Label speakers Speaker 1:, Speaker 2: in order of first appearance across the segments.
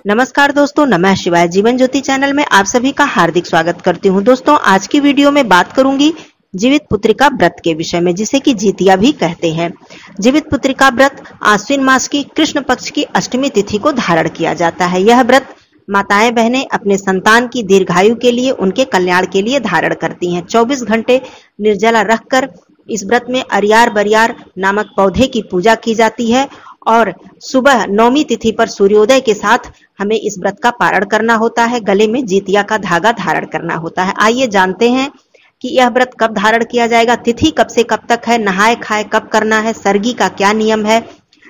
Speaker 1: नमस्कार दोस्तों, नमः शिवाय। जीवन ज्योति चैनल में आप सभी का हार्दिक स्वागत करती हूँ। दोस्तों, आज की वीडियो में बात करूंगी जीवित पुत्रिका व्रत के विषय में, जिसे कि जितिया भी कहते हैं। जीवित पुत्रिका व्रत आश्विन मास की कृष्ण पक्ष की अष्टमी तिथि को धारण किया जाता है। यह व्रत माताएं बहनें अपने संतान की दीर्घायु के लिए, उनके कल्याण के लिए धारण करती हैं। 24 घंटे निर्जला रखकर इस व्रत में अरियार बरियार नामक पौधे की पूजा की जाती है और सुबह नौमी तिथि पर सूर्योदय के साथ हमें इस व्रत का पारण करना होता है। गले में जितिया का धागा धारण करना होता है। आइए जानते हैं कि यह व्रत कब धारण किया जाएगा, तिथि कब से कब तक है, नहाए खाए कब करना है, सरगी का क्या नियम है,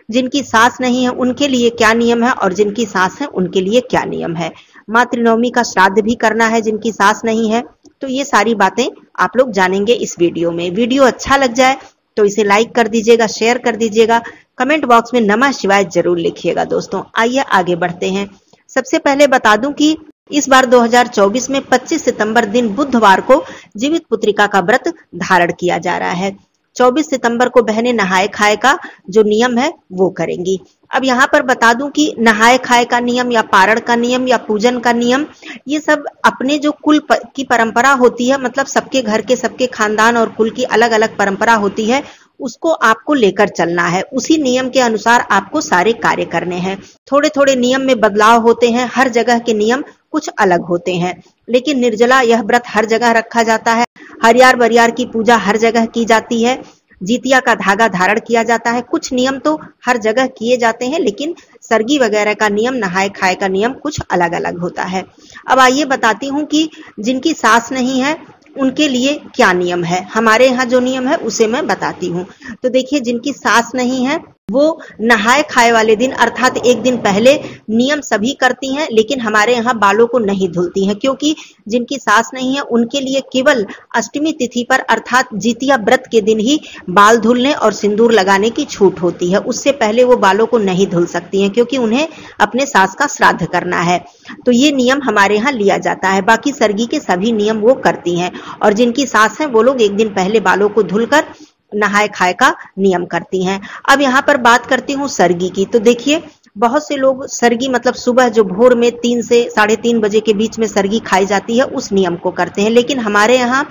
Speaker 1: जिनकी सास नहीं है उनके लिए क्या नियम है और जिनकी सास है उनके लिए क्या नियम है, मातृनवमी का श्राद्ध भी करना है जिनकी सास नहीं है। तो ये सारी बातें आप लोग जानेंगे इस वीडियो में। वीडियो अच्छा लग जाए तो इसे लाइक कर दीजिएगा, शेयर कर दीजिएगा, कमेंट बॉक्स में नमः शिवाय जरूर लिखिएगा। दोस्तों, आइए आगे बढ़ते हैं। सबसे पहले बता दूं कि इस बार 2024 में 25 सितंबर दिन बुधवार को जीवित पुत्रिका का व्रत धारण किया जा रहा है। 24 सितंबर को बहनें नहाए खाए का जो नियम है वो करेंगी। अब यहाँ पर बता दूं कि नहाए खाए का नियम या पारण का नियम या पूजन का नियम, ये सब अपने जो कुल की परंपरा होती है, मतलब सबके घर के सबके खानदान और कुल की अलग अलग परंपरा होती है, उसको आपको लेकर चलना है। उसी नियम के अनुसार आपको सारे कार्य करने हैं। थोड़े थोड़े नियम में बदलाव होते हैं, हर जगह के नियम कुछ अलग होते हैं, लेकिन निर्जला यह व्रत हर जगह रखा जाता है। हरियार बरियार की पूजा हर जगह की जाती है। जितिया का धागा धारण किया जाता है। कुछ नियम तो हर जगह किए जाते हैं, लेकिन सरगी वगैरह का नियम, नहाए खाए का नियम कुछ अलग अलग होता है। अब आइए बताती हूँ कि जिनकी सास नहीं है उनके लिए क्या नियम है। हमारे यहाँ जो नियम है उसे मैं बताती हूँ। तो देखिए, जिनकी सास नहीं है वो नहाए खाए वाले दिन अर्थात एक दिन पहले नियम सभी करती हैं, लेकिन हमारे यहाँ बालों को नहीं धुलती हैं, क्योंकि जिनकी सास नहीं है उनके लिए केवल अष्टमी तिथि पर अर्थात जितिया व्रत के दिन ही बाल धुलने और सिंदूर लगाने की छूट होती है। उससे पहले वो बालों को नहीं धुल सकती हैं, क्योंकि उन्हें अपने सास का श्राद्ध करना है। तो ये नियम हमारे यहाँ लिया जाता है। बाकी सरगी के सभी नियम वो करती हैं, और जिनकी सास है वो लोग एक दिन पहले बालों को धुलकर नहाए खाए का नियम करती हैं। अब यहाँ पर बात करती हूँ सरगी की। तो देखिए, बहुत से लोग सरगी मतलब सुबह जो भोर में 3 से 3:30 बजे के बीच में सरगी खाई जाती है उस नियम को करते हैं, लेकिन हमारे यहाँ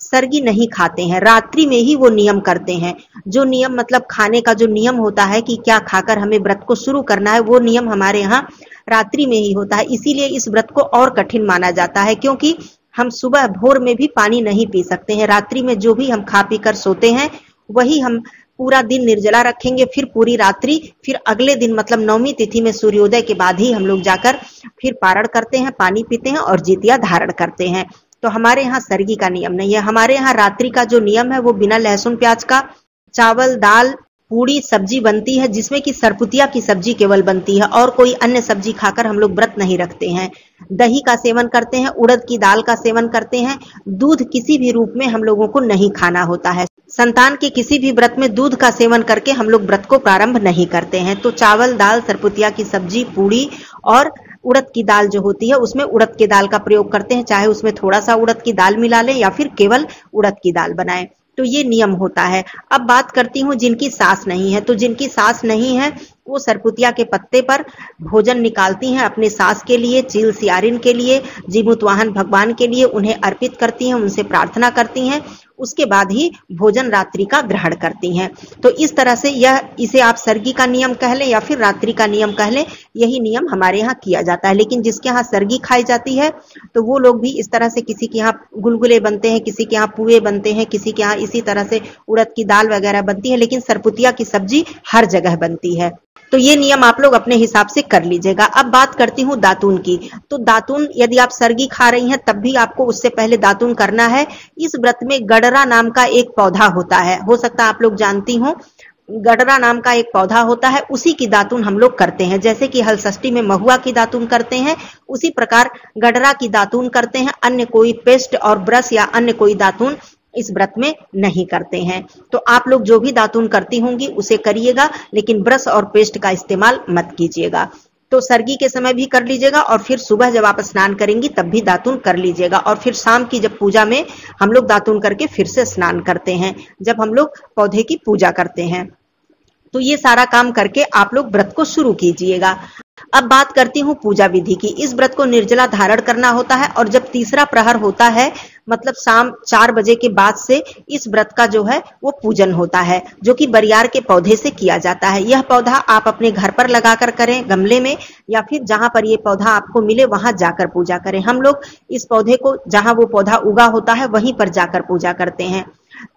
Speaker 1: सरगी नहीं खाते हैं, रात्रि में ही वो नियम करते हैं। जो नियम मतलब खाने का जो नियम होता है कि क्या खाकर हमें व्रत को शुरू करना है, वो नियम हमारे यहाँ रात्रि में ही होता है। इसीलिए इस व्रत को और कठिन माना जाता है, क्योंकि हम सुबह भोर में भी पानी नहीं पी सकते हैं। रात्रि में जो भी हम खा पी कर सोते हैं वही हम पूरा दिन निर्जला रखेंगे, फिर पूरी रात्रि, फिर अगले दिन मतलब नौमी तिथि में सूर्योदय के बाद ही हम लोग जाकर फिर पारण करते हैं, पानी पीते हैं और जितिया धारण करते हैं। तो हमारे यहाँ सरगी का नियम नहीं है। हमारे यहाँ रात्रि का जो नियम है वो बिना लहसुन प्याज का चावल दाल पूड़ी सब्जी बनती है, जिसमें कि सरपुतिया की सब्जी केवल बनती है, और कोई अन्य सब्जी खाकर हम लोग व्रत नहीं रखते हैं। दही का सेवन करते हैं, उड़द की दाल का सेवन करते हैं। दूध किसी भी रूप में हम लोगों को नहीं खाना होता है। संतान के किसी भी व्रत में दूध का सेवन करके हम लोग व्रत को प्रारंभ नहीं करते हैं। तो चावल दाल सरपुतिया की सब्जी पूड़ी और उड़द की दाल जो होती है उसमें उड़द की दाल का प्रयोग करते हैं, चाहे उसमें थोड़ा सा उड़द की दाल मिला लें या फिर केवल उड़द की दाल बनाएं। तो ये नियम होता है। अब बात करती हूँ जिनकी सास नहीं है। तो जिनकी सास नहीं है वो सरपुतिया के पत्ते पर भोजन निकालती हैं अपने सास के लिए, चील सियारिन के लिए, जीमूतवाहन भगवान के लिए, उन्हें अर्पित करती हैं, उनसे प्रार्थना करती हैं, उसके बाद ही भोजन रात्रि का ग्रहण करती हैं। तो इस तरह से इसे आप सरगी का नियम कह लें या फिर रात्रि का नियम कह लें, यही नियम हमारे यहाँ किया जाता है। लेकिन जिसके यहाँ सरगी खाई जाती है तो वो लोग भी इस तरह से, किसी के यहाँ गुलगुले बनते हैं, किसी के यहाँ पुए बनते हैं, किसी के यहाँ इसी तरह से उड़द की दाल वगैरह बनती है, लेकिन सरपुतिया की सब्जी हर जगह बनती है। तो ये नियम आप लोग अपने हिसाब से कर लीजिएगा। अब बात करती हूँ दातून की। तो दातून यदि आप सरगी खा रही हैं तब भी आपको उससे पहले दातून करना है। इस व्रत में गडरा नाम का एक पौधा होता है, हो सकता है आप लोग जानती हो। गडरा नाम का एक पौधा होता है, उसी की दातून हम लोग करते हैं। जैसे कि हलषष्ठी में महुआ की दातून करते हैं, उसी प्रकार गडरा की दातून करते हैं। अन्य कोई पेस्ट और ब्रश या अन्य कोई दातून इस व्रत में नहीं करते हैं। तो आप लोग जो भी दातून करती होंगी उसे करिएगा, लेकिन ब्रश और पेस्ट का इस्तेमाल मत कीजिएगा। तो सरगी के समय भी कर लीजिएगा और फिर सुबह जब आप स्नान करेंगी तब भी दातून कर लीजिएगा, और फिर शाम की जब पूजा में हम लोग दातून करके फिर से स्नान करते हैं, जब हम लोग पौधे की पूजा करते हैं। तो ये सारा काम करके आप लोग व्रत को शुरू कीजिएगा। अब बात करती हूँ पूजा विधि की। इस व्रत को निर्जला धारण करना होता है और जब तीसरा प्रहर होता है मतलब शाम 4 बजे के बाद से इस व्रत का जो है वो पूजन होता है, जो कि बरियार के पौधे से किया जाता है। यह पौधा आप अपने घर पर लगाकर करें गमले में, या फिर जहां पर ये पौधा आपको मिले वहां जाकर पूजा करें। हम लोग इस पौधे को जहां वो पौधा उगा होता है वहीं पर जाकर पूजा करते हैं।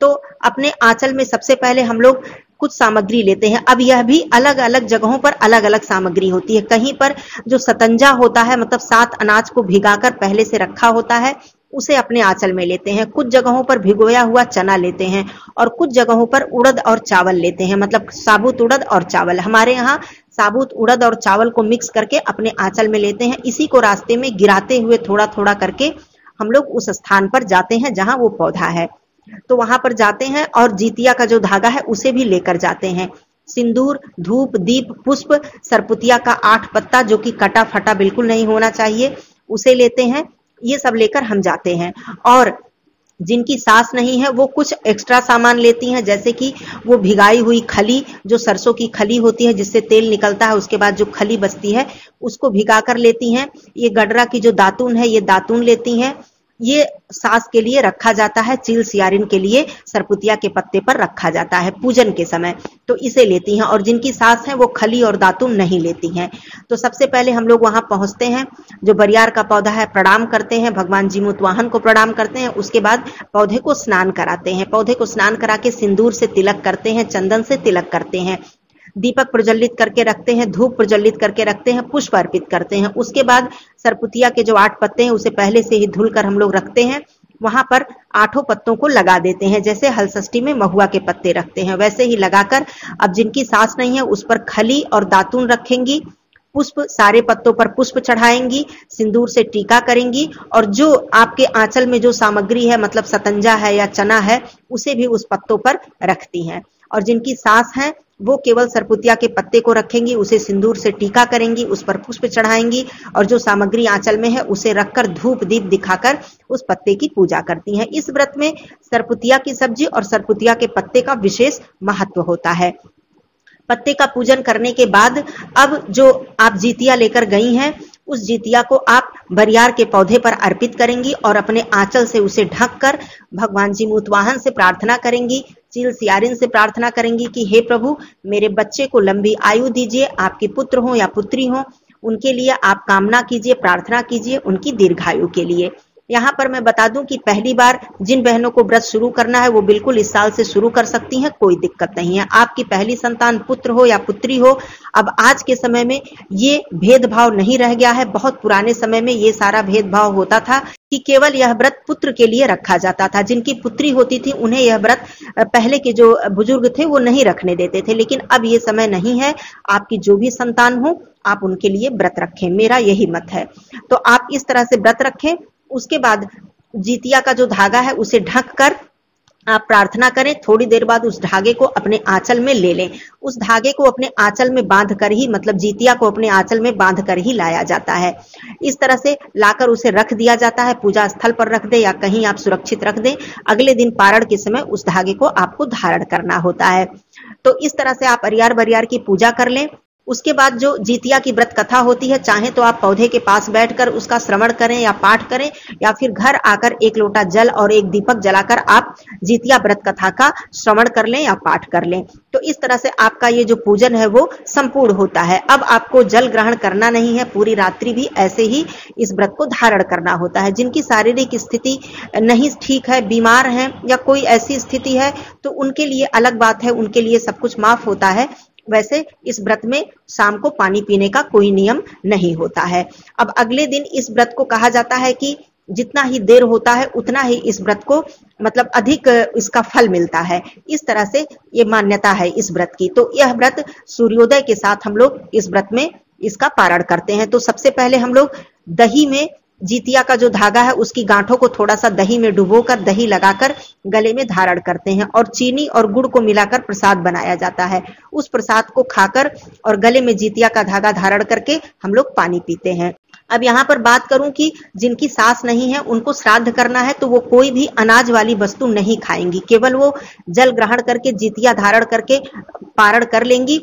Speaker 1: तो अपने आंचल में सबसे पहले हम लोग कुछ सामग्री लेते हैं। अब यह भी अलग अलग जगहों पर अलग अलग सामग्री होती है। कहीं पर जो सतंजा होता है मतलब 7 अनाज को भिगाकर पहले से रखा होता है उसे अपने आंचल में लेते हैं। कुछ जगहों पर भिगोया हुआ चना लेते हैं और कुछ जगहों पर उड़द और चावल लेते हैं, मतलब साबुत उड़द और चावल। हमारे यहाँ साबुत उड़द और चावल को मिक्स करके अपने आंचल में लेते हैं। इसी को रास्ते में गिराते हुए थोड़ा थोड़ा करके हम लोग उस स्थान पर जाते हैं जहां वो पौधा है। तो वहां पर जाते हैं और जीतिया का जो धागा है उसे भी लेकर जाते हैं। सिंदूर, धूप, दीप, पुष्प, सरपुतिया का 8 पत्ता जो कि कटा फटा बिल्कुल नहीं होना चाहिए उसे लेते हैं। ये सब लेकर हम जाते हैं। और जिनकी सास नहीं है वो कुछ एक्स्ट्रा सामान लेती हैं, जैसे कि वो भिगाई हुई खली, जो सरसों की खली होती है जिससे तेल निकलता है, उसके बाद जो खली बचती है उसको भिगा कर लेती हैं। ये गडरा की जो दातून है ये दातून लेती हैं। ये सास के लिए रखा जाता है, चील सियारिन के लिए सरपुतिया के पत्ते पर रखा जाता है पूजन के समय, तो इसे लेती हैं। और जिनकी सास है वो खली और दातून नहीं लेती हैं। तो सबसे पहले हम लोग वहां पहुंचते हैं, जो बरियार का पौधा है प्रणाम करते हैं, भगवान जीमूतवाहन को प्रणाम करते हैं। उसके बाद पौधे को स्नान कराते हैं। पौधे को स्नान करा के सिंदूर से तिलक करते हैं, चंदन से तिलक करते हैं, दीपक प्रज्वलित करके रखते हैं, धूप प्रज्वलित करके रखते हैं, पुष्प अर्पित करते हैं। उसके बाद सरपुतिया के जो 8 पत्ते हैं उसे पहले से ही धुलकर हम लोग रखते हैं। वहां पर 8 पत्तों को लगा देते हैं, जैसे हलषष्ठी में महुआ के पत्ते रखते हैं वैसे ही लगाकर। अब जिनकी सास नहीं है उस पर खली और दातून रखेंगी, पुष्प सारे पत्तों पर पुष्प चढ़ाएंगी, सिंदूर से टीका करेंगी और जो आपके आंचल में जो सामग्री है मतलब सतंजा है या चना है उसे भी उस पत्तों पर रखती हैं। और जिनकी सास है वो केवल सरपुतिया के पत्ते को रखेंगी, उसे सिंदूर से टीका करेंगी, उस पर पुष्प चढ़ाएंगी और जो सामग्री आंचल में है उसे रखकर धूप दीप दिखाकर उस पत्ते की पूजा करती हैं। इस व्रत में सरपुतिया की सब्जी और सरपुतिया के पत्ते का विशेष महत्व होता है। पत्ते का पूजन करने के बाद अब जो आप जीतिया लेकर गई हैं उस जीतिया को आप बरियार के पौधे पर अर्पित करेंगी और अपने आंचल से उसे ढककर भगवान जीमूतवाहन से प्रार्थना करेंगी, चील सियारिन से प्रार्थना करेंगी कि हे प्रभु मेरे बच्चे को लंबी आयु दीजिए, आपके पुत्र हो या पुत्री हो उनके लिए आप कामना कीजिए, प्रार्थना कीजिए उनकी दीर्घायु के लिए। यहाँ पर मैं बता दूं कि पहली बार जिन बहनों को व्रत शुरू करना है वो बिल्कुल इस साल से शुरू कर सकती हैं, कोई दिक्कत नहीं है। आपकी पहली संतान पुत्र हो या पुत्री हो, अब आज के समय में ये भेदभाव नहीं रह गया है। बहुत पुराने समय में ये सारा भेदभाव होता था कि केवल यह व्रत पुत्र के लिए रखा जाता था। जिनकी पुत्री होती थी उन्हें यह व्रत पहले के जो बुजुर्ग थे वो नहीं रखने देते थे, लेकिन अब ये समय नहीं है। आपकी जो भी संतान हो आप उनके लिए व्रत रखें, मेरा यही मत है। तो आप इस तरह से व्रत रखें। उसके बाद जीतिया का जो धागा है उसे ढक कर आप प्रार्थना करें। थोड़ी देर बाद उस धागे को अपने आंचल में ले लें। उस धागे को अपने आंचल में बांध कर ही, मतलब जीतिया को अपने आंचल में बांध कर ही लाया जाता है। इस तरह से लाकर उसे रख दिया जाता है, पूजा स्थल पर रख दें या कहीं आप सुरक्षित रख दें। अगले दिन पारण के समय उस धागे को आपको धारण करना होता है। तो इस तरह से आप अरियार बरियार की पूजा कर लें। उसके बाद जो जीतिया की व्रत कथा होती है, चाहे तो आप पौधे के पास बैठकर उसका श्रवण करें या पाठ करें, या फिर घर आकर 1 लोटा जल और 1 दीपक जलाकर आप जीतिया व्रत कथा का श्रवण कर लें या पाठ कर लें। तो इस तरह से आपका ये जो पूजन है वो संपूर्ण होता है। अब आपको जल ग्रहण करना नहीं है, पूरी रात्रि भी ऐसे ही इस व्रत को धारण करना होता है। जिनकी शारीरिक स्थिति नहीं ठीक है, बीमार है या कोई ऐसी स्थिति है तो उनके लिए अलग बात है, उनके लिए सब कुछ माफ होता है। वैसे इस व्रत में शाम को पानी पीने का कोई नियम नहीं होता है। अब अगले दिन इस व्रत को कहा जाता है कि जितना ही देर होता है उतना ही इस व्रत को मतलब अधिक इसका फल मिलता है। इस तरह से ये मान्यता है इस व्रत की। तो यह व्रत सूर्योदय के साथ हम लोग इस व्रत में इसका पारण करते हैं। तो सबसे पहले हम लोग दही में जीतिया का जो धागा है उसकी गांठों को थोड़ा सा दही में डुबोकर दही लगाकर गले में धारण करते हैं और चीनी और गुड़ को मिलाकर प्रसाद बनाया जाता है। उस प्रसाद को खाकर और गले में जीतिया का धागा धारण करके हम लोग पानी पीते हैं। अब यहाँ पर बात करूं कि जिनकी सास नहीं है उनको श्राद्ध करना है तो वो कोई भी अनाज वाली वस्तु नहीं खाएंगी, केवल वो जल ग्रहण करके जीतिया धारण करके पारण कर लेंगी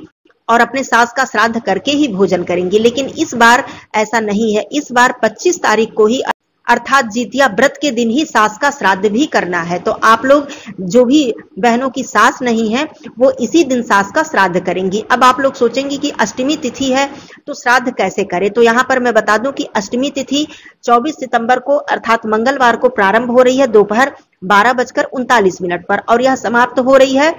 Speaker 1: और अपने सास का श्राद्ध करके ही भोजन करेंगी। लेकिन इस बार ऐसा नहीं है। इस बार 25 तारीख को ही अर्थात जितिया व्रत के दिन ही सास का श्राद्ध भी करना है। तो आप लोग जो भी बहनों की सास नहीं है वो इसी दिन सास का श्राद्ध करेंगी। अब आप लोग सोचेंगे कि अष्टमी तिथि है तो श्राद्ध कैसे करें। तो यहाँ पर मैं बता दूं कि अष्टमी तिथि 24 सितंबर को अर्थात मंगलवार को प्रारंभ हो रही है दोपहर 12:39 पर और यह समाप्त हो रही है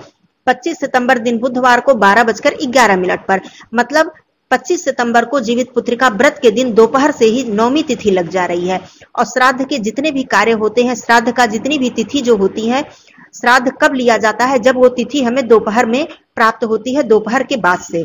Speaker 1: 25 सितंबर दिन बुधवार को 12:11 पर। मतलब 25 सितंबर को जीवित पुत्रिका व्रत के दिन दोपहर से ही नौमी तिथि लग जा रही है। और श्राद्ध के जितने भी कार्य होते हैं, श्राद्ध का जितनी भी तिथि जो होती है, श्राद्ध कब लिया जाता है, जब वो तिथि हमें दोपहर में प्राप्त होती है, दोपहर के बाद से।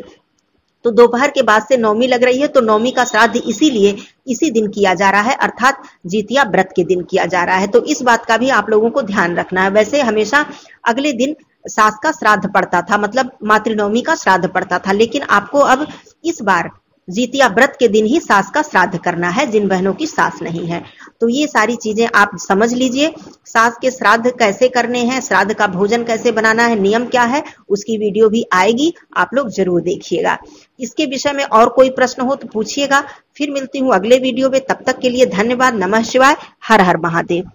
Speaker 1: तो दोपहर के बाद से नौमी लग रही है तो नौमी का श्राद्ध इसीलिए इसी दिन किया जा रहा है अर्थात जितिया व्रत के दिन किया जा रहा है। तो इस बात का भी आप लोगों को ध्यान रखना है। वैसे हमेशा अगले दिन सास का श्राद्ध पड़ता था, मतलब मातृनवमी का श्राद्ध पड़ता था, लेकिन आपको अब इस बार जितिया व्रत के दिन ही सास का श्राद्ध करना है जिन बहनों की सास नहीं है। तो ये सारी चीजें आप समझ लीजिए। सास के श्राद्ध कैसे करने हैं, श्राद्ध का भोजन कैसे बनाना है, नियम क्या है, उसकी वीडियो भी आएगी, आप लोग जरूर देखिएगा। इसके विषय में और कोई प्रश्न हो तो पूछिएगा। फिर मिलती हूँ अगले वीडियो में, तब तक के लिए धन्यवाद। नमः शिवाय, हर हर महादेव।